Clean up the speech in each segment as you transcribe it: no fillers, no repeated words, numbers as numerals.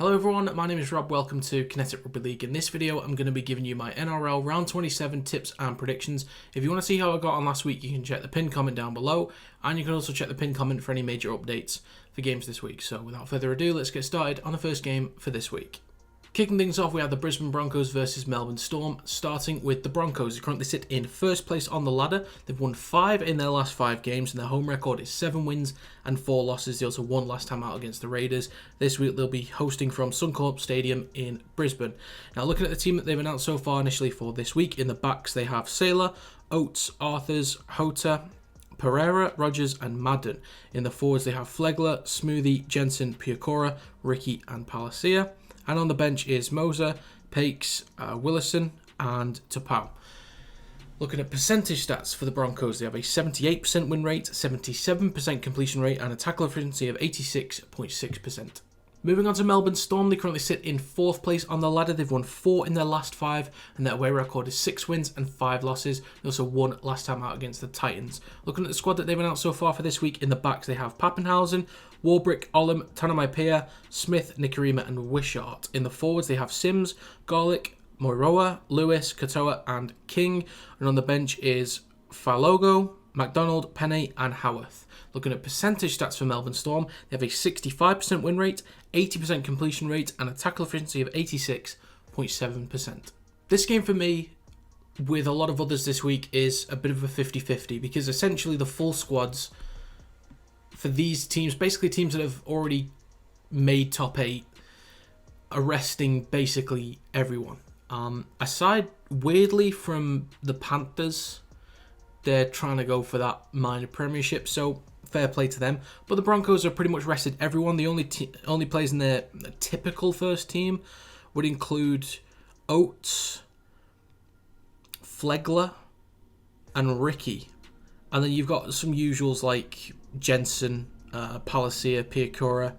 Hello everyone, my name is Rob, welcome to Kinetic Rugby League. In this video I'm going to be giving you my NRL Round 27 tips and predictions. If you want to see how I got on last week, you can check the pinned comment down below, and you can also check the pinned comment for any major updates for games this week. So without further ado, let's get started on the first game for this week. Kicking things off, we have the Brisbane Broncos versus Melbourne Storm, starting with the Broncos, who currently sit in first place on the ladder. They've won 5 in their last 5 games, and their home record is 7 wins and 4 losses. They also won last time out against the Raiders. This week they'll be hosting from Suncorp Stadium in Brisbane. Now, looking at the team that they've announced so far initially for this week, in the backs they have Saylor, Oates, Arthurs, Hota, Pereira, Rogers and Madden. In the forwards they have Flegler, Smoothie, Jensen, Piacora, Ricky and Palacia. And on the bench is Moser, Pakes, Willison and Tapau. Looking at percentage stats for the Broncos, they have a 78% win rate, 77% completion rate and a tackle efficiency of 86.6%. Moving on to Melbourne Storm, they currently sit in 4th place on the ladder. They've won 4 in their last 5 and their away record is 6 wins and 5 losses. They also won last time out against the Titans. Looking at the squad that they've announced so far for this week, in the backs they have Pappenhausen, Warbrick, Olam, Tanamaipea, Smith, Nikarima and Wishart. In the forwards they have Sims, Garlic, Moiroa, Lewis, Katoa and King. And on the bench is Falogo, McDonald, Penne and Howarth. Looking at percentage stats for Melbourne Storm, they have a 65% win rate, 80% completion rate and a tackle efficiency of 86.7%. This game for me, with a lot of others this week, is a bit of a 50-50 because essentially the full squads for these teams, basically teams that have already made top 8, are resting basically everyone. Aside weirdly from the Panthers, they're trying to go for that minor premiership, so fair play to them. But the Broncos are pretty much rested everyone. The only players in their typical first team would include Oates, Flegler, and Ricky. And then you've got some usuals like Jensen, Palacia, Piacora,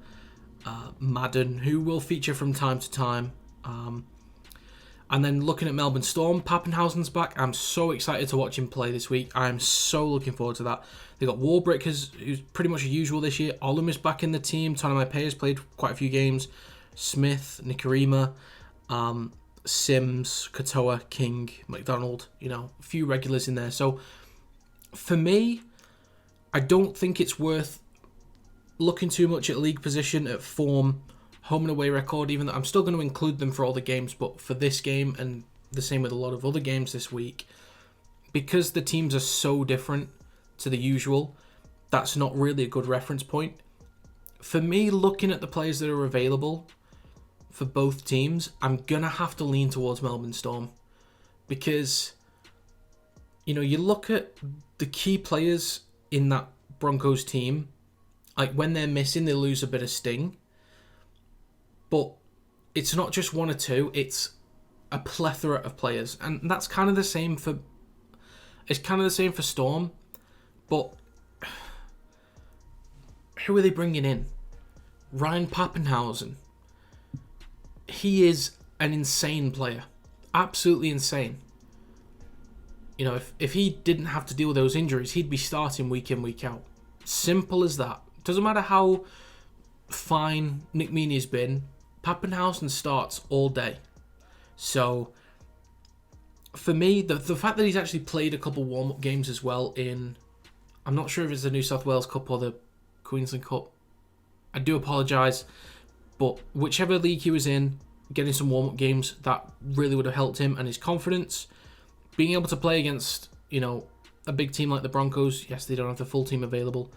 Madden, who will feature from time to time. And then looking at Melbourne Storm, Pappenhausen's back. I'm so excited to watch him play this week. I'm so looking forward to that. They got Warbrick, who's pretty much a usual this year. Olam is back in the team. Tanamaipea has played quite a few games. Smith, Nikarima, Sims, Katoa, King, McDonald. A few regulars in there. So for me, I don't think it's worth looking too much at league position, at form, home and away record, even though I'm still going to include them for all the games, but for this game and the same with a lot of other games this week, because the teams are so different to the usual, that's not really a good reference point. For me, looking at the players that are available for both teams, I'm going to have to lean towards Melbourne Storm because, you look at the key players in that Broncos team, like when they're missing, they lose a bit of sting. But it's not just one or two, it's a plethora of players. And that's kind of the same for Storm. But who are they bringing in? Ryan Pappenhausen. He is an insane player. Absolutely insane. If he didn't have to deal with those injuries, he'd be starting week in, week out. Simple as that. Doesn't matter how fine Nick Meaney's been, Pappenhausen starts all day. So, for me, the fact that he's actually played a couple warm-up games as well in, I'm not sure if it's the New South Wales Cup or the Queensland Cup. I do apologise, but whichever league he was in, getting some warm-up games, that really would have helped him and his confidence. Being able to play against, a big team like the Broncos, yes, they don't have the full team available.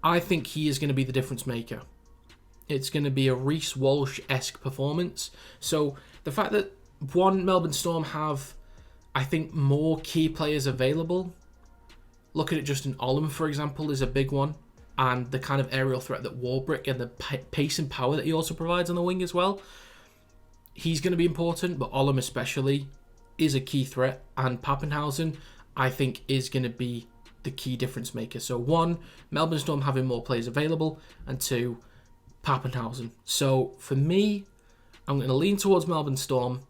I think he is going to be the difference maker. It's going to be a Reece Walsh-esque performance. So the fact that Melbourne Storm have, I think, more key players available. Looking at Justin Olam, for example, is a big one. And the kind of aerial threat that Warbrick and the pace and power that he also provides on the wing as well. He's going to be important, but Olam especially is a key threat. And Pappenhausen, I think, is going to be the key difference maker. So 1, Melbourne Storm having more players available, and 2, Pappenhausen. So for me, I'm going to lean towards Melbourne Storm,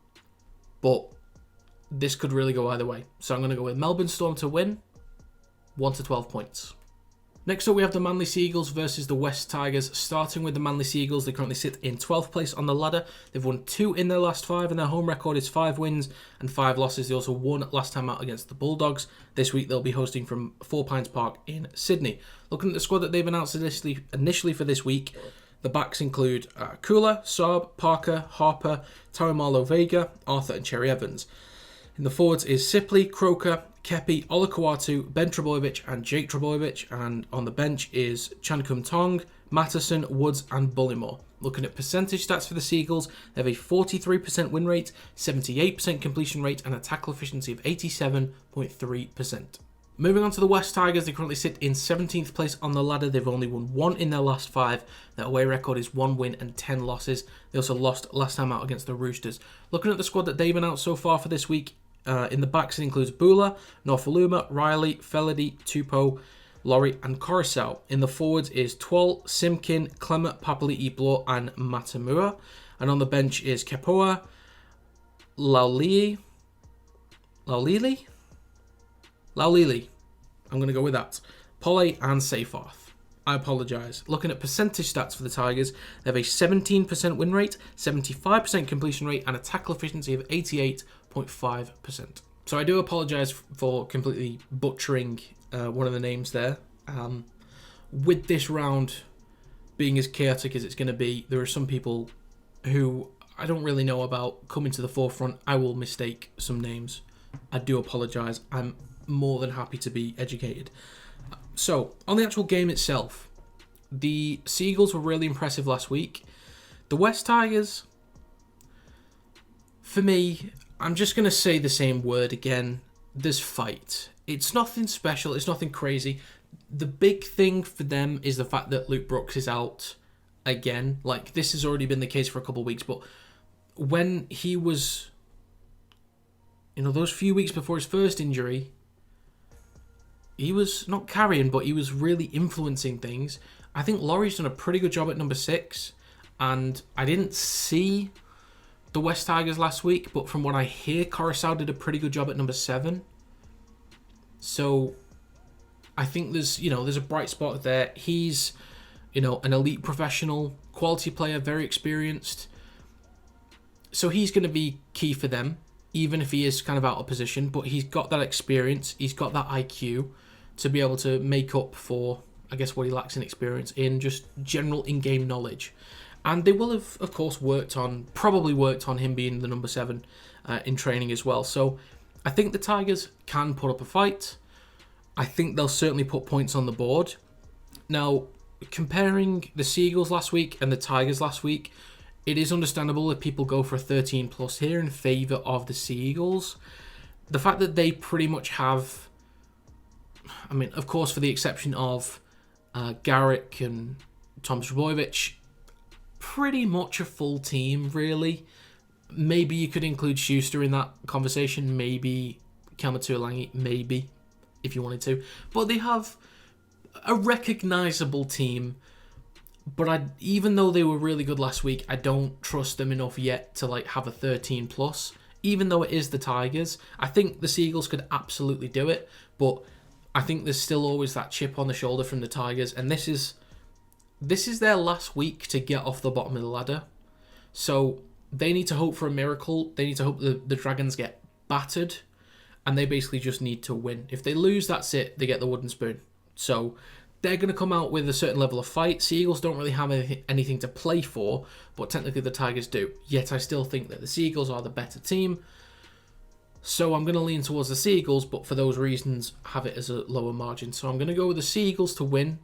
but this could really go either way. So I'm going to go with Melbourne Storm to win, 1 to 12 points. Next up, we have the Manly Seagulls versus the West Tigers. Starting with the Manly Seagulls, they currently sit in 12th place on the ladder. They've won 2 in their last 5, and their home record is 5 wins and 5 losses. They also won last time out against the Bulldogs. This week, they'll be hosting from Four Pines Park in Sydney. Looking at the squad that they've announced initially for this week, the backs include Kula, Saab, Parker, Harper, Taumalo Vega, Arthur and Cherry Evans. In the forwards is Sipley, Croker, Kepi, Olakawatu, Ben Trebojevic and Jake Trebojevic, and on the bench is Chankum Tong, Matterson, Woods and Bullymore. Looking at percentage stats for the Seagulls, they have a 43% win rate, 78% completion rate and a tackle efficiency of 87.3%. Moving on to the West Tigers, they currently sit in 17th place on the ladder. They've only won 1 in their last 5. Their away record is 1 win and 10 losses. They also lost last time out against the Roosters. Looking at the squad that they've announced so far for this week, in the backs it includes Bula, Norfoluma, Riley, Felady, Tupou, Laurie and Coruscant. In the forwards is Twal, Simkin, Clement, Papali'i, Bloor and Matamua. And on the bench is Kepoa, Laulili. I'm going to go with that. Polly and Seyfarth. I apologise. Looking at percentage stats for the Tigers, they have a 17% win rate, 75% completion rate and a tackle efficiency of 88.5%. So I do apologise for completely butchering one of the names there. With this round being as chaotic as it's going to be, there are some people who I don't really know about coming to the forefront. I will mistake some names. I do apologise. I'm more than happy to be educated. So, on the actual game itself, the Seagulls were really impressive last week. The West Tigers, for me, I'm just going to say the same word again. There's fight. It's nothing special. It's nothing crazy. The big thing for them is the fact that Luke Brooks is out again. Like, this has already been the case for a couple of weeks, but when he was, those few weeks before his first injury, he was not carrying, but he was really influencing things. I think Laurie's done a pretty good job at number 6, and I didn't see the West Tigers last week, but from what I hear, Coruscant did a pretty good job at number 7. So I think there's a bright spot there. He's, an elite professional, quality player, very experienced. So he's going to be key for them, even if he is kind of out of position, but he's got that experience, he's got that IQ to be able to make up for, I guess, what he lacks in experience in just general in-game knowledge. And they will have, of course, probably worked on him being the number 7 in training as well. So I think the Tigers can put up a fight. I think they'll certainly put points on the board. Now, comparing the Seagulls last week and the Tigers last week, it is understandable if people go for a 13 plus here in favour of the Seagulls. The fact that they pretty much have, of course, for the exception of Garrick and Tom Trebojevic, pretty much a full team, really. Maybe you could include Schuster in that conversation, maybe Kamatualangi, maybe, if you wanted to. But they have a recognisable team. But even though they were really good last week, I don't trust them enough yet to have a 13 plus. Even though it is the Tigers, I think the Seagulls could absolutely do it. But I think there's still always that chip on the shoulder from the Tigers, and this is their last week to get off the bottom of the ladder. So they need to hope for a miracle. They need to hope the Dragons get battered, and they basically just need to win. If they lose, that's it. They get the wooden spoon. So they're going to come out with a certain level of fight. Seagulls don't really have anything to play for, but technically the Tigers do. Yet I still think that the Seagulls are the better team. So I'm going to lean towards the Seagulls, but for those reasons, have it as a lower margin. So I'm going to go with the Seagulls to win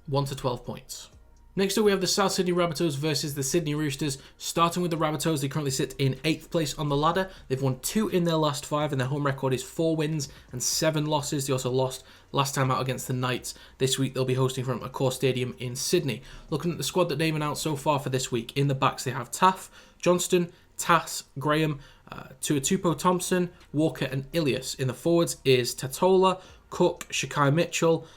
1 to 12 points. Next up, we have the South Sydney Rabbitohs versus the Sydney Roosters. Starting with the Rabbitohs, they currently sit in 8th place on the ladder. They've won 2 in their last 5, and their home record is 4 wins and 7 losses. They also lost last time out against the Knights. This week, they'll be hosting from Accor Stadium in Sydney. Looking at the squad that they've announced so far for this week, in the backs, they have Taff, Johnston, Tass, Graham, Tuatupo Thompson, Walker and Ilias. In the forwards is Tatola, Cook, Shakai Mitchell,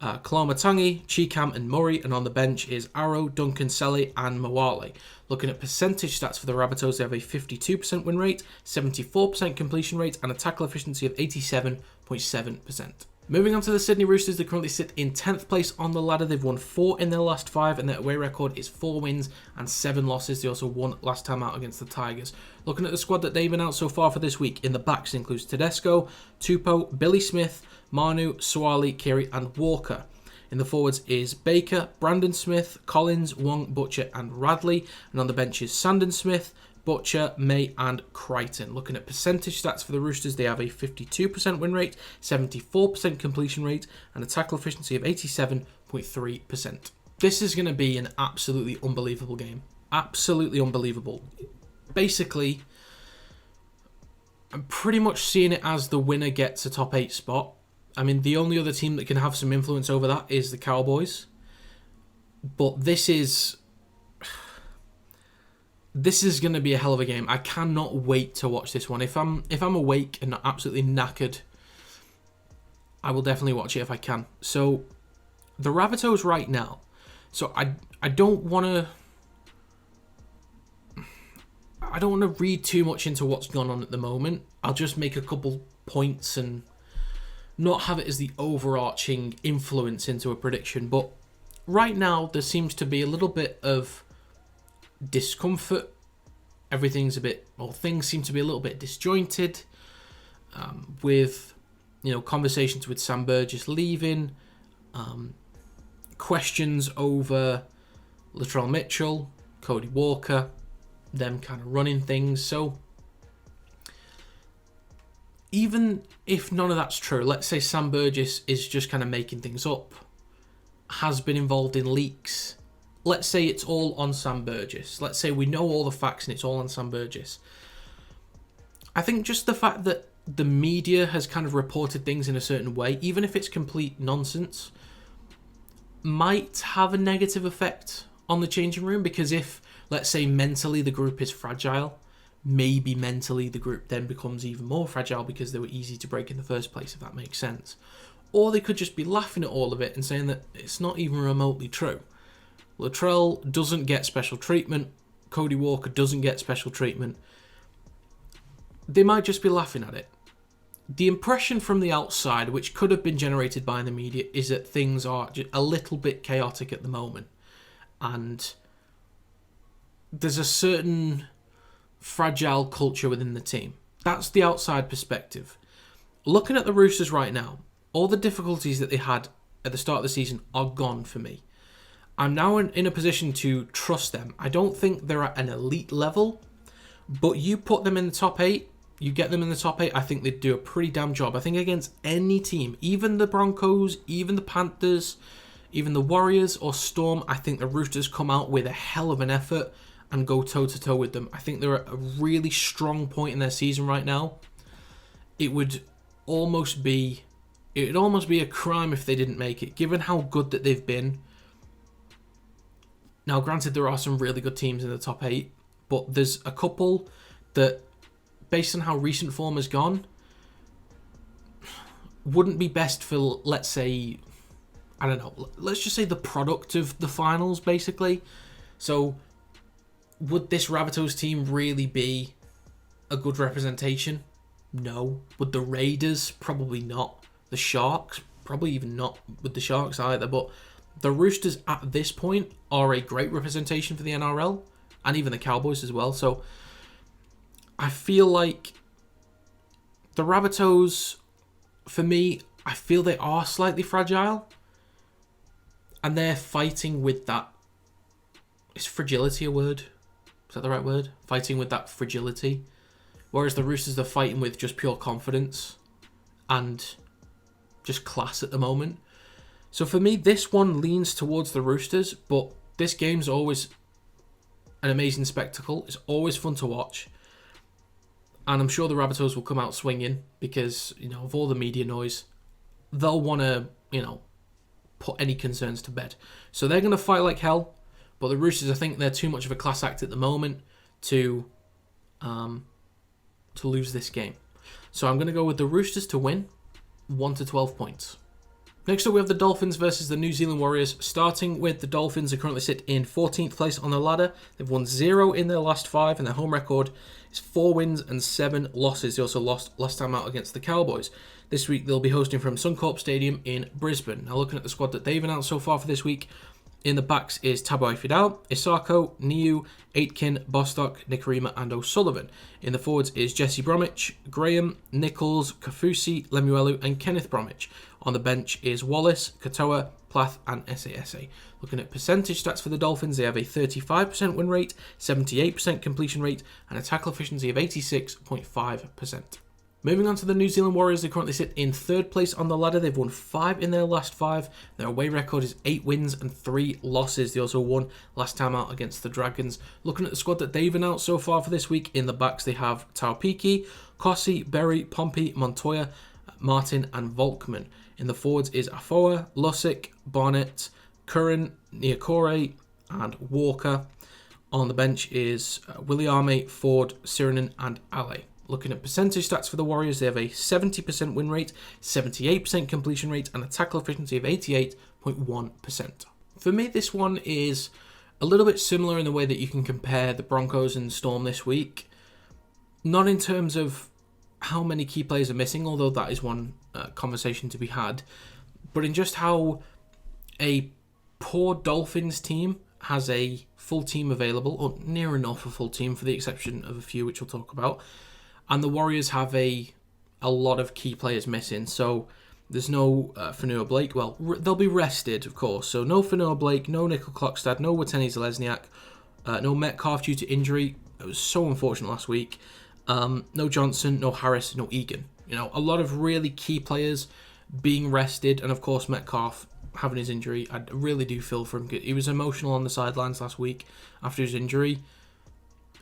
Kalamatangi, Chikam and Murray, and on the bench is Arrow, Duncan, Selly and Mawale. Looking at percentage stats for the Rabbitohs, they have a 52% win rate, 74% completion rate and a tackle efficiency of 87.7%. Moving on to the Sydney Roosters, they currently sit in 10th place on the ladder. They've won 4 in their last 5, and their away record is 4 wins and 7 losses. They also won last time out against the Tigers. Looking at the squad that they've announced so far for this week, in the backs includes Tedesco, Tupou, Billy Smith, Manu, Suwali, Kiri and Walker. In the forwards is Baker, Brandon Smith, Collins, Wong, Butcher and Radley. And on the bench is Sandon Smith, Butcher, May and Crichton. Looking at percentage stats for the Roosters, they have a 52% win rate, 74% completion rate and a tackle efficiency of 87.3%. This is going to be an absolutely unbelievable game. Absolutely unbelievable. Basically, I'm pretty much seeing it as the winner gets a top 8 spot. I mean, the only other team that can have some influence over that is the Cowboys. But this is going to be a hell of a game. I cannot wait to watch this one. If I'm awake and not absolutely knackered, I will definitely watch it if I can. So, the Rabbitohs right now. So I don't want to read too much into what's gone on at the moment. I'll just make a couple points and not have it as the overarching influence into a prediction. But right now, there seems to be a little bit of discomfort. Things seem to be a little bit disjointed. With, conversations with Sam Burgess leaving, questions over Latrell Mitchell, Cody Walker, them kind of running things. So even if none of that's true, let's say Sam Burgess is just kind of making things up, has been involved in leaks. Let's say it's all on Sam Burgess. Let's say we know all the facts and it's all on Sam Burgess. I think just the fact that the media has kind of reported things in a certain way, even if it's complete nonsense, might have a negative effect on the changing room. Because if, let's say, mentally the group is fragile, maybe mentally the group then becomes even more fragile because they were easy to break in the first place, if that makes sense. Or they could just be laughing at all of it and saying that it's not even remotely true. Latrell doesn't get special treatment. Cody Walker doesn't get special treatment. They might just be laughing at it. The impression from the outside, which could have been generated by the media, is that things are just a little bit chaotic at the moment. And there's a certain fragile culture within the team. That's the outside perspective. Looking at the Roosters right now, all the difficulties that they had at the start of the season are gone for me. I'm now in a position to trust them. I don't think they're at an elite level, but you put them in the top 8, you get them in the top 8, I think they'd do a pretty damn job. I think against any team, even the Broncos, even the Panthers, even the Warriors or Storm, I think the Roosters come out with a hell of an effort and go toe-to-toe with them. I think they're at a really strong point in their season right now. It would almost be a crime if they didn't make it, given how good that they've been. Now, granted, there are some really good teams in the top 8, but there's a couple that, based on how recent form has gone, wouldn't be best for, let's say, I don't know, let's just say the product of the finals, basically. So, would this Rabbitohs team really be a good representation? No. Would the Raiders? Probably not. The Sharks? Probably even not with the Sharks either, but the Roosters at this point are a great representation for the NRL, and even the Cowboys as well. So I feel like the Rabbitohs, for me, I feel they are slightly fragile, and they're fighting with that. Is fragility a word? Is that the right word? Fighting with that fragility. Whereas the Roosters, they're fighting with just pure confidence and just class at the moment. So for me, this one leans towards the Roosters, but this game's always an amazing spectacle. It's always fun to watch. And I'm sure the Rabbitohs will come out swinging because, of all the media noise, they'll want to, put any concerns to bed. So they're going to fight like hell, but the Roosters, I think they're too much of a class act at the moment to lose this game. So I'm going to go with the Roosters to win 1 to 12 points. Next up, we have the Dolphins versus the New Zealand Warriors. Starting with the Dolphins, they currently sit in 14th place on the ladder. They've won 0 in their last 5, and their home record is 4 wins and 7 losses. They also lost last time out against the Cowboys. This week, they'll be hosting from Suncorp Stadium in Brisbane. Now, looking at the squad that they've announced so far for this week, in the backs is Tabai Fidel, Isako, Niu, Aitken, Bostock, Nikarima and O'Sullivan. In the forwards is Jesse Bromwich, Graham, Nichols, Kafusi, Lemuelu and Kenneth Bromwich. On the bench is Wallace, Katoa, Plath and SASA. Looking at percentage stats for the Dolphins, they have a 35% win rate, 78% completion rate and a tackle efficiency of 86.5%. Moving on to the New Zealand Warriors, they currently sit in 3rd place on the ladder. They've won 5 in their last 5. Their away record is 8 wins and 3 losses. They also won last time out against the Dragons. Looking at the squad that they've announced so far for this week, in the backs they have Taupiki, Kossi, Berry, Pompey, Montoya, Martin and Volkman. In the forwards is Afoa, Lussick, Barnett, Curran, Niokore and Walker. On the bench is Williame, Ford, Sirinen and Ale. Looking at percentage stats for the Warriors, they have a 70% win rate, 78% completion rate, and a tackle efficiency of 88.1%. For me, this one is a little bit similar in the way that you can compare the Broncos and Storm this week. Not in terms of how many key players are missing, although that is one conversation to be had, but in just how a poor Dolphins team has a full team available, or near enough a full team, for the exception of a few which we'll talk about. And the Warriors have a lot of key players missing. So there's no Fanua Blake. Well, they'll be rested, of course. So no Fanua Blake, no Nickel Klokstad, no Watene Zalesniak, no Metcalf due to injury. It was so unfortunate last week. No Johnson, no Harris, no Egan. You know, a lot of really key players being rested. And of course, Metcalf having his injury. I really do feel for him. He was emotional on the sidelines last week after his injury.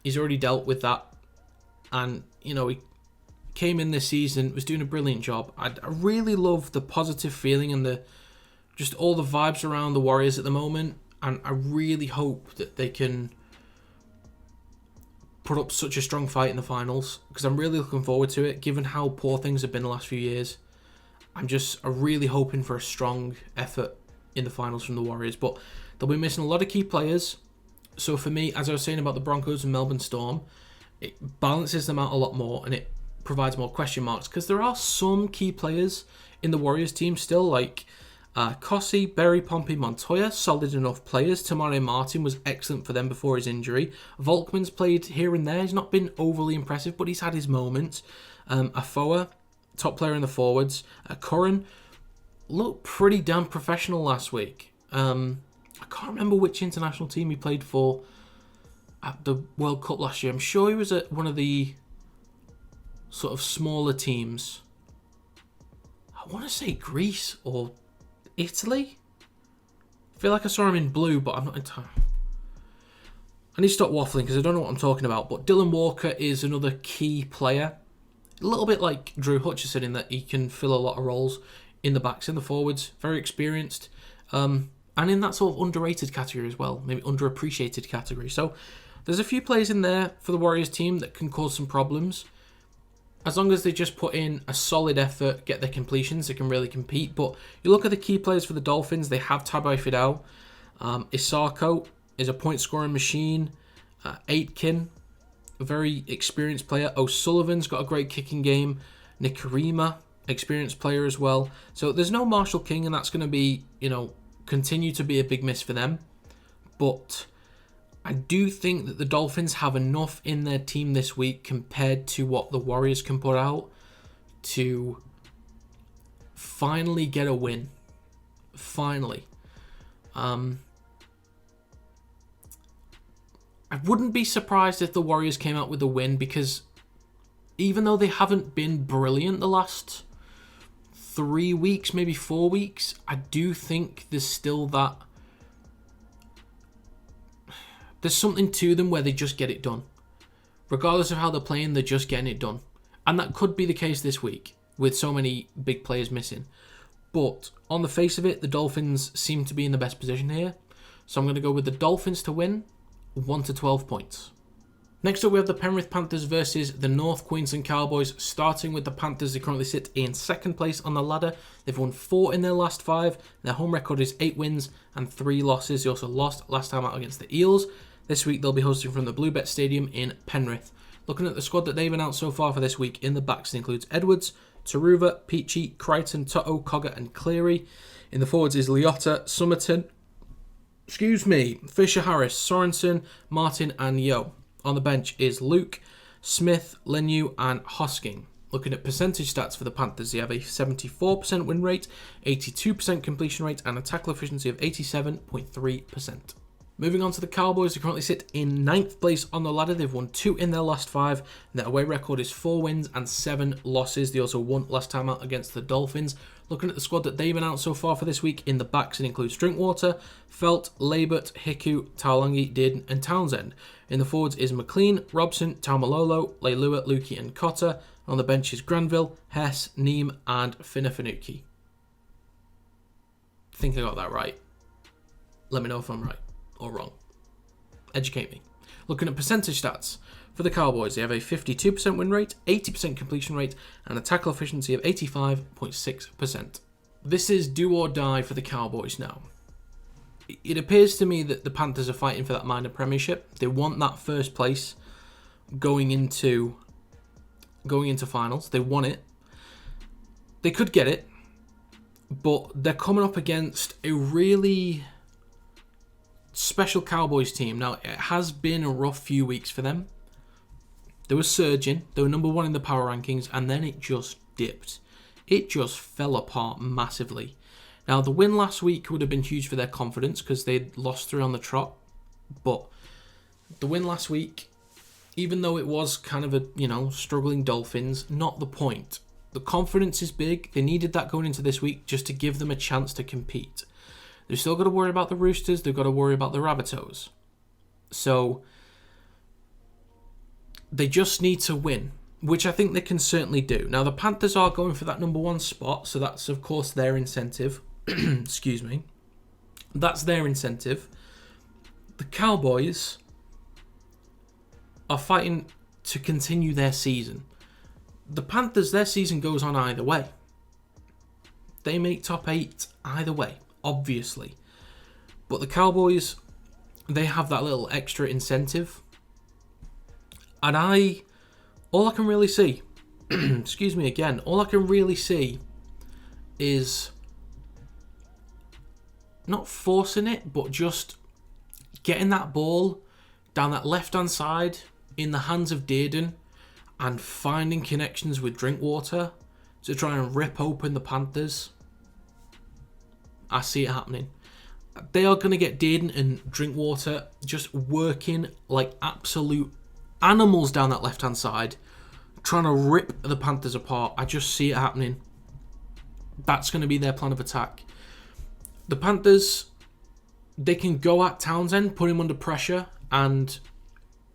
He's already dealt with that. And, you know, he came in this season, was doing a brilliant job. I really love the positive feeling and just all the vibes around the Warriors at the moment. And I really hope that they can put up such a strong fight in the finals, because I'm really looking forward to it, given how poor things have been the last few years. I'm really hoping for a strong effort in the finals from the Warriors. But they'll be missing a lot of key players. So for me, as I was saying about the Broncos and Melbourne Storm, it balances them out a lot more and it provides more question marks, because there are some key players in the Warriors team still, like Kossi, Berry, Pompey, Montoya, solid enough players. Tamare Martin was excellent for them before his injury. Volkman's played here and there. He's not been overly impressive, but he's had his moments. Afoa, top player in the forwards. Curran looked pretty damn professional last week. I can't remember which international team he played for at the World Cup last year. I'm sure he was at one of the sort of smaller teams. I want to say Greece or Italy. I feel like I saw him in blue, but I'm not entirely... I need to stop waffling because I don't know what I'm talking about. But Dylan Walker is another key player. A little bit like Drew Hutchison in that he can fill a lot of roles in the backs, in the forwards. Very experienced. And in that sort of underrated category as well. Maybe underappreciated category. So there's a few players in there for the Warriors team that can cause some problems. As long as they just put in a solid effort, get their completions, they can really compete. But you look at the key players for the Dolphins, they have Tabai Fidel. Isako is a point-scoring machine. Aitken, a very experienced player. O'Sullivan's got a great kicking game. Nikarima, experienced player as well. So there's no Marshall King, and that's going to be, continue to be a big miss for them. But I do think that the Dolphins have enough in their team this week compared to what the Warriors can put out to finally get a win. Finally. I wouldn't be surprised if the Warriors came out with a win, because even though they haven't been brilliant the last 3 weeks, maybe 4 weeks, I do think there's still that... There's something to them where they just get it done. Regardless of how they're playing, they're just getting it done. And that could be the case this week, with so many big players missing. But on the face of it, the Dolphins seem to be in the best position here. So I'm going to go with the Dolphins to win 1 to 12 points. Next up, we have the Penrith Panthers versus the North Queensland Cowboys. Starting with the Panthers, they currently sit in second place on the ladder. They've won 4 in their last 5. Their home record is 8 wins and 3 losses. They also lost last time out against the Eels. This week, they'll be hosting from the Bluebet Stadium in Penrith. Looking at the squad that they've announced so far for this week, in the backs it includes Edwards, Taruva, Peachy, Crichton, Toto, Cogger and Cleary. In the forwards is Liotta, Somerton, Fisher Harris, Sorensen, Martin and Yo. On the bench is Luke, Smith, Lenu and Hosking. Looking at percentage stats for the Panthers, they have a 74% win rate, 82% completion rate and a tackle efficiency of 87.3%. Moving on to the Cowboys, they currently sit in 9th place on the ladder. They've won 2 in their last 5. Their away record is 4 wins and 7 losses. They also won last time out against the Dolphins. Looking at the squad that they've announced so far for this week, in the backs it includes Drinkwater, Felt, Labert, Hiku, Taulagi, Dearden and Townsend. In the forwards is McLean, Robson, Taumalolo, Leilua, Lukey and Cotter. On the bench is Granville, Hess, Neem and Finafanuki. I think I got that right. Let me know if I'm right or wrong. Educate me. Looking at percentage stats for the Cowboys, they have a 52% win rate, 80% completion rate and a tackle efficiency of 85.6%. This is do or die for the Cowboys now. It appears to me that the Panthers are fighting for that minor premiership. They want that first place going into finals. They want it. They could get it, but they're coming up against a really special Cowboys team. Now, it has been a rough few weeks for them. They were surging. They were number 1 in the power rankings, and then it just dipped. It just fell apart massively. Now, the win last week would have been huge for their confidence because they'd lost 3 on the trot. But the win last week, even though it was kind of a, struggling Dolphins, not the point. The confidence is big. They needed that going into this week just to give them a chance to compete. They've still got to worry about the Roosters. They've got to worry about the Rabbitohs. So they just need to win, which I think they can certainly do. Now, the Panthers are going for that number 1 spot, so that's, of course, their incentive. Excuse me. That's their incentive. The Cowboys are fighting to continue their season. The Panthers, their season goes on either way. They make top 8 either way, obviously. But the Cowboys, they have that little extra incentive. And all I can really see, excuse me again, all I can really see is not forcing it, but just getting that ball down that left-hand side in the hands of Dearden and finding connections with Drinkwater to try and rip open the Panthers. I see it happening. They are going to get Dearden and Drinkwater just working like absolute animals down that left-hand side, trying to rip the Panthers apart. I just see it happening. That's going to be their plan of attack. The Panthers, they can go at Townsend, put him under pressure, and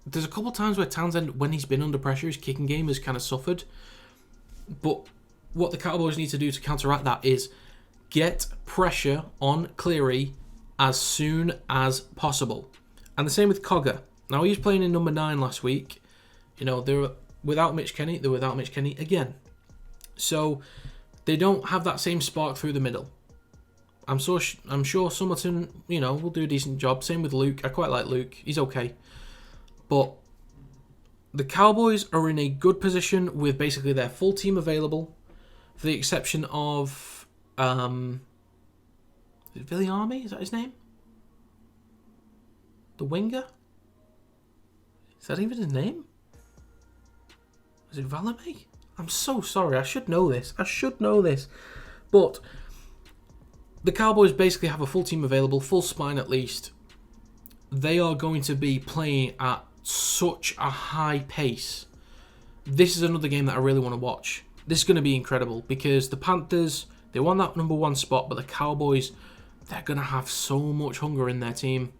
there's a couple times where Townsend, when he's been under pressure, his kicking game has kind of suffered. But what the Cowboys need to do to counteract that is get pressure on Cleary as soon as possible. And the same with Cogger. Now, he was playing in number 9 last week. They're without Mitch Kenny. They're without Mitch Kenny again. So they don't have that same spark through the middle. I'm sure Somerton, will do a decent job. Same with Luke. I quite like Luke. He's okay. But the Cowboys are in a good position with basically their full team available, for the exception of Billy Army. Is that his name? The winger? Is that even his name? Is it Valame? I'm so sorry. I should know this. But the Cowboys basically have a full team available, full spine at least. They are going to be playing at such a high pace. This is another game that I really want to watch. This is going to be incredible because the Panthers, they won that number 1 spot, but the Cowboys, they're going to have so much hunger in their team.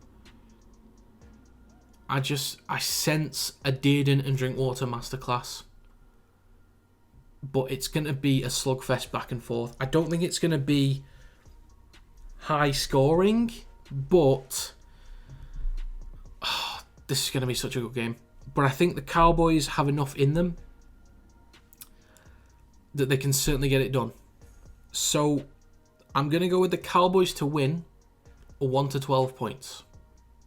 I sense a Dearden and Drinkwater masterclass. But it's going to be a slugfest back and forth. I don't think it's going to be high scoring, but this is going to be such a good game. But I think the Cowboys have enough in them that they can certainly get it done. So I'm going to go with the Cowboys to win 1 to 12 points.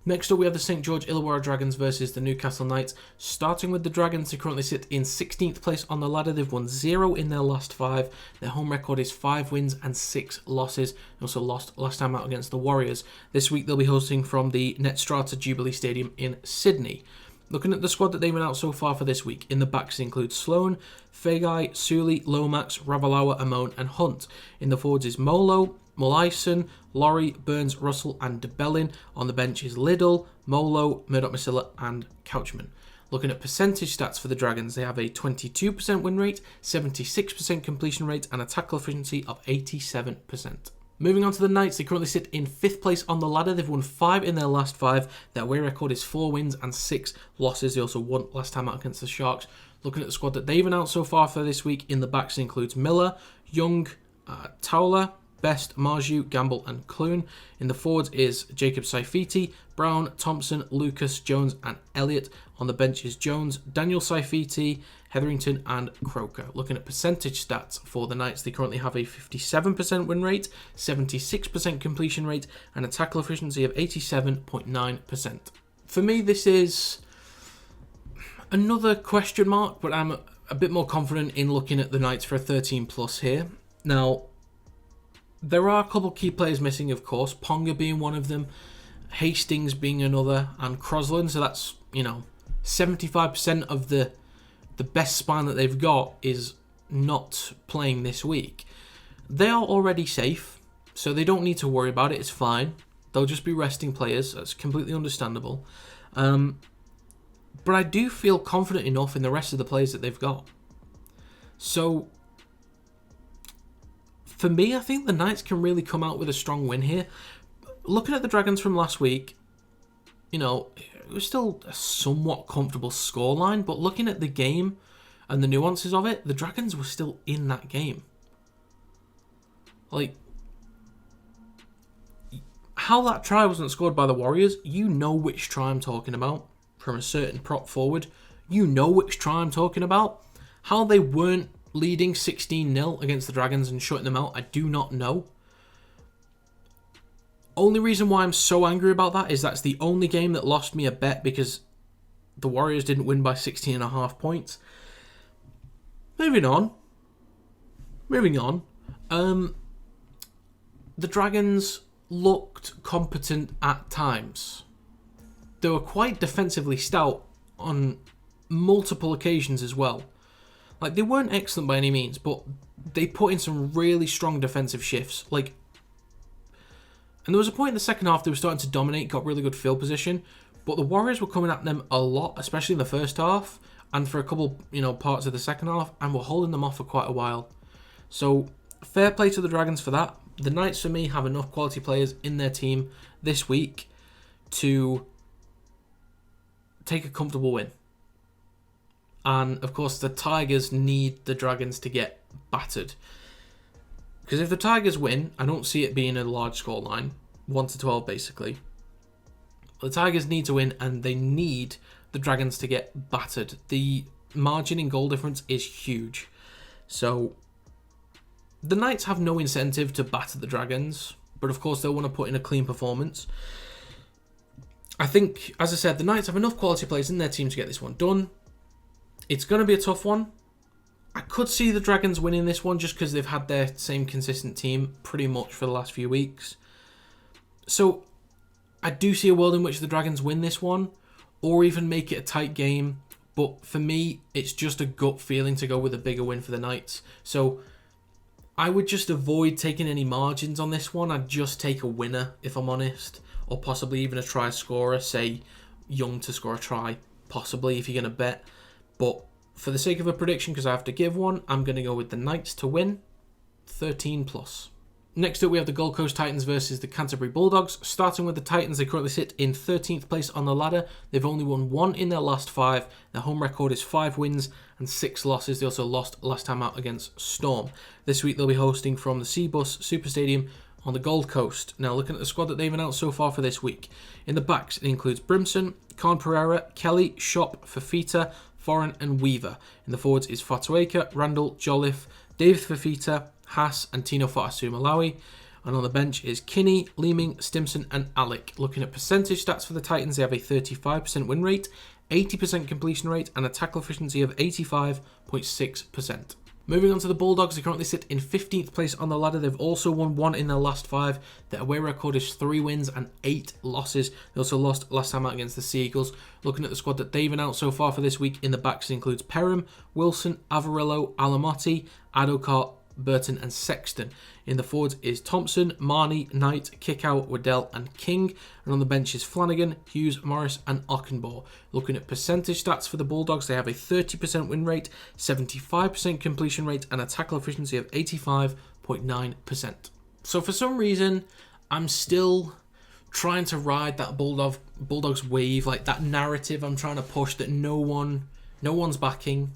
Next up, we have the St. George Illawarra Dragons versus the Newcastle Knights. Starting with the Dragons, they currently sit in 16th place on the ladder. They've won 0 in their last 5. Their home record is 5 wins and 6 losses. They also lost last time out against the Warriors. This week, they'll be hosting from the Netstrata Jubilee Stadium in Sydney. Looking at the squad that they've been out so far for this week, in the backs include Sloan, Fegai, Sully, Lomax, Ravalawa, Amon and Hunt. In the forwards is Molo, Mullaison, Laurie, Burns, Russell and DeBellin. On the bench is Liddell, Molo, Murdoch-Masila and Couchman. Looking at percentage stats for the Dragons, they have a 22% win rate, 76% completion rate and a tackle efficiency of 87%. Moving on to the Knights, they currently sit in 5th place on the ladder. They've won 5 in their last 5. Their away record is 4 wins and 6 losses. They also won last time out against the Sharks. Looking at the squad that they've announced so far for this week, in the backs includes Miller, Young, Towler, Best, Marju, Gamble and Clune. In the forwards is Jacob Saifiti, Brown, Thompson, Lucas, Jones and Elliott. On the bench is Jones, Daniel Saifiti, Hetherington and Croker. Looking at percentage stats for the Knights, they currently have a 57% win rate, 76% completion rate and a tackle efficiency of 87.9%. For me, this is another question mark, but I'm a bit more confident in looking at the Knights for a 13 plus here. Now, there are a couple key players missing, of course, Ponga being one of them, Hastings being another, and Crosland. So that's, 75% of the best spine that they've got is not playing this week. They are already safe, so they don't need to worry about it. It's fine. They'll just be resting players. That's completely understandable. But I do feel confident enough in the rest of the players that they've got. So for me, I think the Knights can really come out with a strong win here. Looking at the Dragons from last week, it was still a somewhat comfortable scoreline, but looking at the game and the nuances of it, the Dragons were still in that game. Like, how that try wasn't scored by the Warriors, you know which try I'm talking about from a certain prop forward. You know which try I'm talking about. How they weren't leading 16-0 against the Dragons and shutting them out, I do not know. Only reason why I'm so angry about that is that's the only game that lost me a bet because the Warriors didn't win by 16.5 points. Moving on. The Dragons looked competent at times. They were quite defensively stout on multiple occasions as well. Like, they weren't excellent by any means, but they put in some really strong defensive shifts. And there was a point in the second half they were starting to dominate, got really good field position, but the Warriors were coming at them a lot, especially in the first half, and for a couple, parts of the second half, and were holding them off for quite a while. So, fair play to the Dragons for that. The Knights, for me, have enough quality players in their team this week to take a comfortable win. And, of course, the Tigers need the Dragons to get battered. Because if the Tigers win, I don't see it being a large scoreline, 1 to 12 basically. The Tigers need to win and they need the Dragons to get battered. The margin in goal difference is huge. So the Knights have no incentive to batter the Dragons, but of course they'll want to put in a clean performance. I think, as I said, the Knights have enough quality players in their team to get this one done. It's going to be a tough one. I could see the Dragons winning this one just because they've had their same consistent team pretty much for the last few weeks. So I do see a world in which the Dragons win this one or even make it a tight game. But for me, it's just a gut feeling to go with a bigger win for the Knights. So I would just avoid taking any margins on this one. I'd just take a winner, if I'm honest. Or possibly even a try scorer, say Young to score a try, possibly if you're going to bet. But for the sake of a prediction, because I have to give one, I'm going to go with the Knights to win 13 plus. Next up, we have the Gold Coast Titans versus the Canterbury Bulldogs. Starting with the Titans, they currently sit in 13th place on the ladder. They've only won 1 in their last 5. Their home record is 5 wins and 6 losses. They also lost last time out against Storm. This week, they'll be hosting from the Seabus Super Stadium on the Gold Coast. Now, looking at the squad that they've announced so far for this week. In the backs, it includes Brimson, Con Pereira, Kelly, Shop, Fafita, Foreign and Weaver. In the forwards is Fotuaika, Randall, Jolliffe, David Fafita, Haas and Tino Fa'asu Malawi. And on the bench is Kinney, Leeming, Stimson and Alec. Looking at percentage stats for the Titans, they have a 35% win rate, 80% completion rate and a tackle efficiency of 85.6%. Moving on to the Bulldogs, they currently sit in 15th place on the ladder. They've also won 1 in their last 5. Their away record is 3 wins and 8 losses. They also lost last time out against the Seagulls. Looking at the squad that they've announced so far for this week, in the backs includes Perham, Wilson, Avarillo, Alamotti, Adokar, Burton and Sexton. In the forwards is Thompson, Marnie, Knight, Kickout, Waddell and King. And on the bench is Flanagan, Hughes, Morris and Ockenbaugh. Looking at percentage stats for the Bulldogs, they have a 30% win rate, 75% completion rate and a tackle efficiency of 85.9%. So for some reason, I'm still trying to ride that Bulldogs wave, like that narrative I'm trying to push that no one's backing.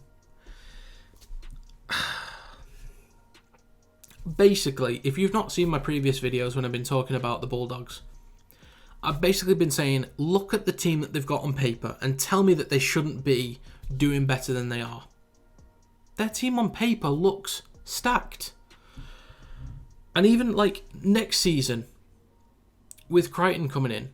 Basically, if you've not seen my previous videos when I've been talking about the Bulldogs, I've basically been saying, look at the team that they've got on paper and tell me that they shouldn't be doing better than they are. Their team on paper looks stacked. And even like next season, with Crichton coming in,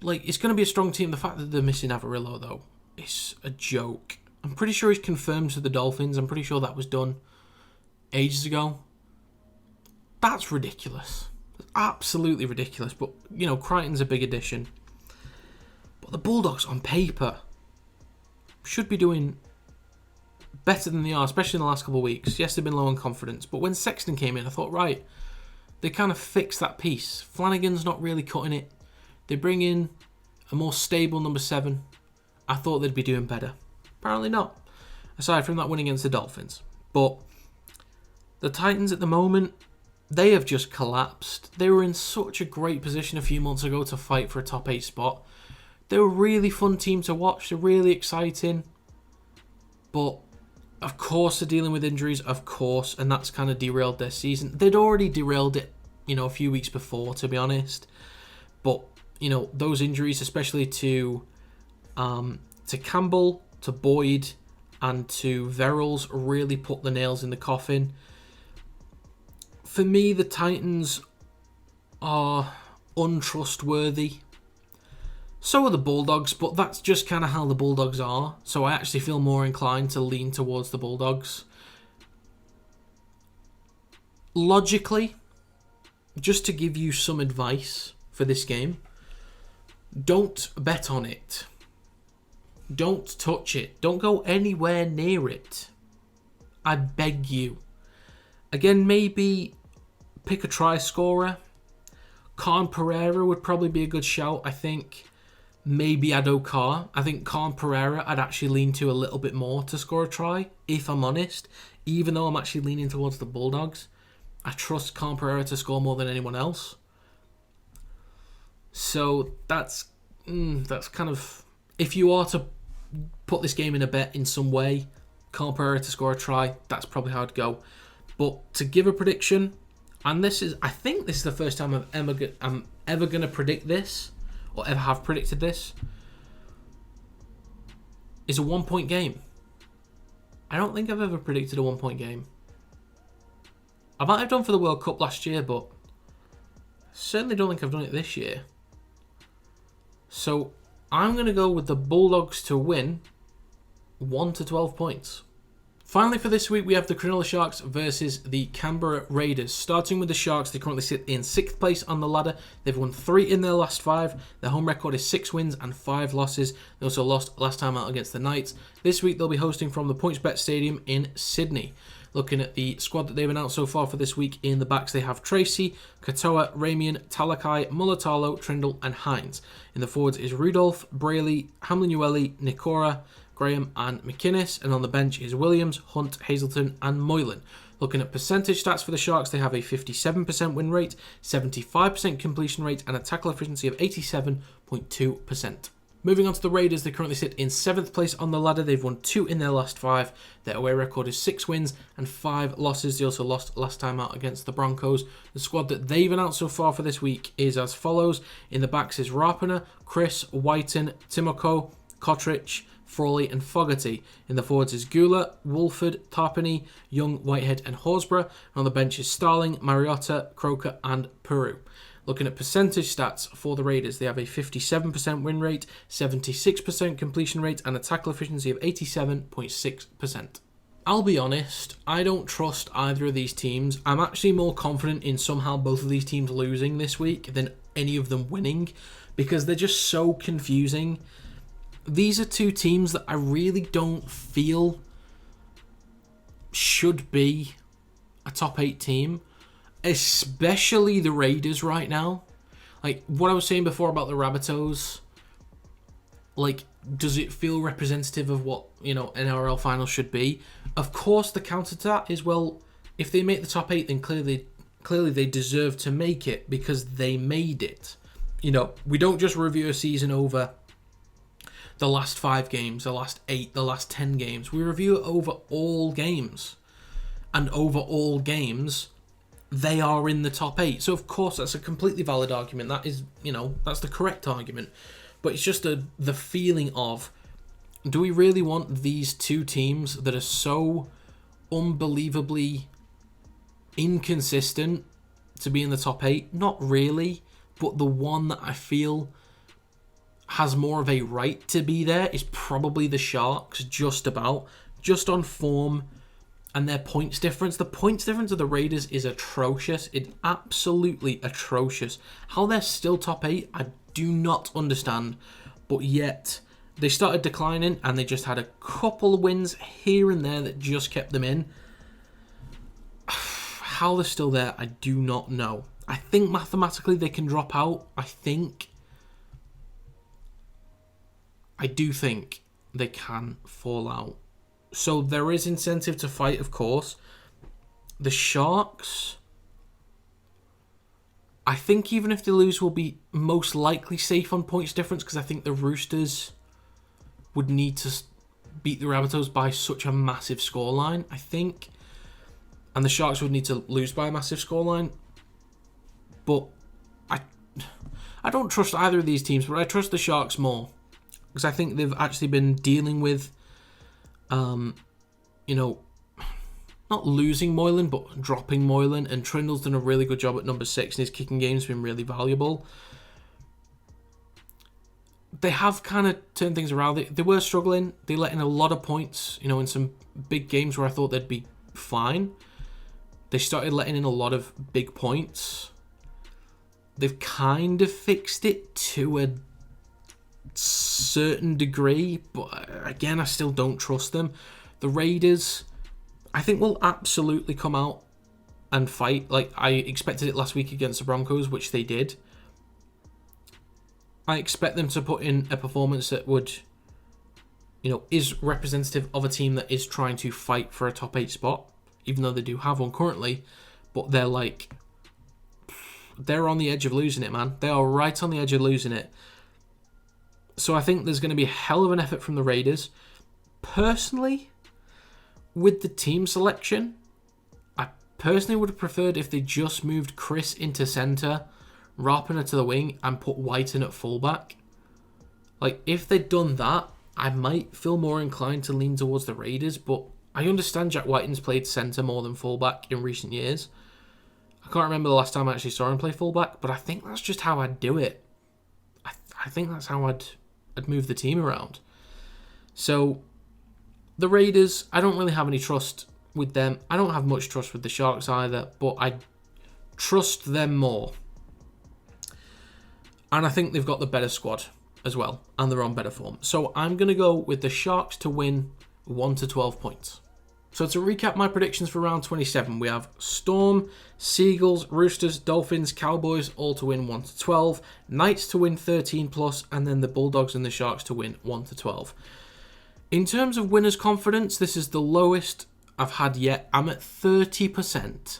like it's going to be a strong team. The fact that they're missing Avarillo though, is a joke. I'm pretty sure he's confirmed to the Dolphins. I'm pretty sure that was done ages ago. That's ridiculous. That's absolutely ridiculous. But, you know, Crichton's a big addition. But the Bulldogs, on paper, should be doing better than they are, especially in the last couple of weeks. Yes, they've been low on confidence. But when Sexton came in, I thought, right, they kind of fixed that piece. Flanagan's not really cutting it. They bring in a more stable number 7. I thought they'd be doing better. Apparently not. Aside from that win against the Dolphins. But the Titans at the moment, they have just collapsed. They were in such a great position a few months ago to fight for a top 8 spot. They're a really fun team to watch. They're really exciting. But, of course, they're dealing with injuries, of course, and that's kind of derailed their season. They'd already derailed it, you know, a few weeks before, to be honest. But, you know, those injuries, especially to Campbell, to Boyd, and to Verrills, really put the nails in the coffin. For me, the Titans are untrustworthy. So are the Bulldogs, but that's just kind of how the Bulldogs are. So I actually feel more inclined to lean towards the Bulldogs. Logically, just to give you some advice for this game, don't bet on it. Don't touch it. Don't go anywhere near it. I beg you. Again, maybe pick a try scorer. Con Pereira would probably be a good shout, I think. Maybe Adokar. I think Con Pereira I'd actually lean to a little bit more to score a try, if I'm honest. Even though I'm actually leaning towards the Bulldogs, I trust Con Pereira to score more than anyone else. So that's kind of... If you are to put this game in a bet in some way, Con Pereira to score a try, that's probably how I'd go. But to give a prediction, and I think this is the first time I'm ever going to predict this, or ever have predicted this, is a 1-point game. I don't think I've ever predicted a 1-point game. I might have done for the World Cup last year, but certainly don't think I've done it this year. So I'm going to go with the Bulldogs to win 1 to 12 points. Finally for this week, we have the Cronulla Sharks versus the Canberra Raiders. Starting with the Sharks, they currently sit in 6th place on the ladder. They've won 3 in their last 5. Their home record is 6 wins and 5 losses. They also lost last time out against the Knights. This week, they'll be hosting from the PointsBet Stadium in Sydney. Looking at the squad that they've announced so far for this week, in the backs they have Tracy, Katoa, Ramian, Talakai, Mulatalo, Trindle and Hines. In the forwards is Rudolph, Brayley, Hamlin-Ueli, Nikora, Graham and McInnes, and on the bench is Williams, Hunt, Hazelton and Moylan. Looking at percentage stats for the Sharks, they have a 57% win rate, 75% completion rate and a tackle efficiency of 87.2%. Moving on to the Raiders, they currently sit in 7th place on the ladder. They've won 2 in their last 5. Their away record is 6 wins and 5 losses. They also lost last time out against the Broncos. The squad that they've announced so far for this week is as follows. In the backs is Rapana, Chris, Whiten, Timoko, Kotrich, Frawley and Fogarty. In the forwards is Gula, Wolford, Tarpany, Young, Whitehead and Horsburgh. And on the bench is Starling, Mariota, Croker and Peru. Looking at percentage stats for the Raiders, they have a 57% win rate, 76% completion rate, and a tackle efficiency of 87.6%. I'll be honest, I don't trust either of these teams. I'm actually more confident in somehow both of these teams losing this week than any of them winning, because they're just so confusing. These are two teams that I really don't feel should be a top 8 team. Especially the Raiders right now. Like, what I was saying before about the Rabbitohs, like, does it feel representative of what, NRL finals should be? Of course, the counter to that is, well, if they make the top 8, then clearly they deserve to make it because they made it. We don't just review a season over the last 5 games, the last 8, the last 10 games. We review it over all games. And over all games, they are in the top 8. So, of course, that's a completely valid argument. That is, that's the correct argument. But it's just the feeling of, do we really want these two teams that are so unbelievably inconsistent to be in the top 8? Not really. But the one that I feel has more of a right to be there is probably the Sharks, just on form. And their points difference. The points difference of the Raiders is atrocious. It's absolutely atrocious. How they're still top 8, I do not understand. But yet, they started declining and they just had a couple of wins here and there that just kept them in. How they're still there, I do not know. I think mathematically they can drop out. I do think they can fall out. So there is incentive to fight, of course. The Sharks, I think even if they lose, will be most likely safe on points difference, because I think the Roosters would need to beat the Rabbitohs by such a massive scoreline, I think. And the Sharks would need to lose by a massive scoreline. But I don't trust either of these teams, but I trust the Sharks more. Because I think they've actually been dealing with not losing Moylan, but dropping Moylan, and Trindle's done a really good job at number 6, and his kicking game's been really valuable. They have kind of turned things around. They were struggling. They let in a lot of points, in some big games where I thought they'd be fine. They started letting in a lot of big points. They've kind of fixed it to a certain degree, but again, I still don't trust them. The Raiders, I think, will absolutely come out and fight. Like, I expected it last week against the Broncos, which they did. I expect them to put in a performance that would, is representative of a team that is trying to fight for a top 8 spot, even though they do have one currently. But they're on the edge of losing it, man. They are right on the edge of losing it. So I think there's going to be a hell of an effort from the Raiders. Personally, with the team selection, I personally would have preferred if they just moved Chris into centre, Rapana to the wing, and put Whiten at fullback. Like, if they'd done that, I might feel more inclined to lean towards the Raiders, but I understand Jack Whiten's played centre more than fullback in recent years. I can't remember the last time I actually saw him play fullback, but I think that's just how I'd do it. I think that's how I'd move the team around. So, the Raiders, I don't really have any trust with them. I don't have much trust with the Sharks either, but I trust them more. And I think they've got the better squad as well, and they're on better form. So I'm going to go with the Sharks to win 1 to 12 points. So to recap my predictions for round 27, we have Storm, Seagulls, Roosters, Dolphins, Cowboys all to win 1 to 12, Knights to win 13 plus, and then the Bulldogs and the Sharks to win 1 to 12. In terms of winners' confidence, this is the lowest I've had yet. I'm at 30%.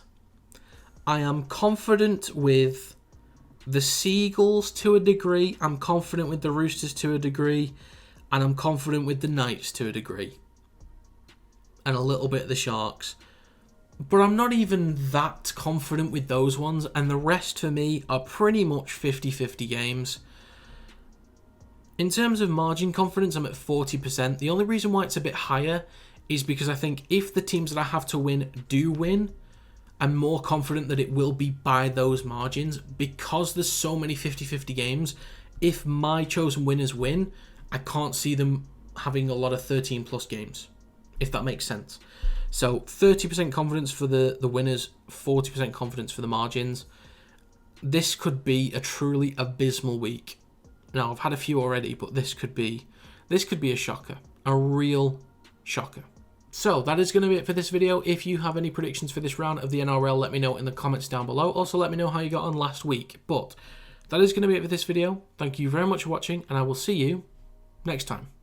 I am confident with The Seagulls to a degree. I'm confident with the Roosters to a degree. And I'm confident with the Knights to a degree. And a little bit of the Sharks. But I'm not even that confident with those ones. And the rest for me are pretty much 50-50 games. In terms of margin confidence, I'm at 40%. The only reason why it's a bit higher is because I think if the teams that I have to win do win, I'm more confident that it will be by those margins. Because there's so many 50-50 games, if my chosen winners win, I can't see them having a lot of 13 plus games, if that makes sense. So 30% confidence for the winners, 40% confidence for the margins. This could be a truly abysmal week. Now, I've had a few already, but this could be a shocker. A real shocker. So, that is going to be it for this video. If you have any predictions for this round of the NRL, let me know in the comments down below. Also, let me know how you got on last week. But that is going to be it for this video. Thank you very much for watching, and I will see you next time.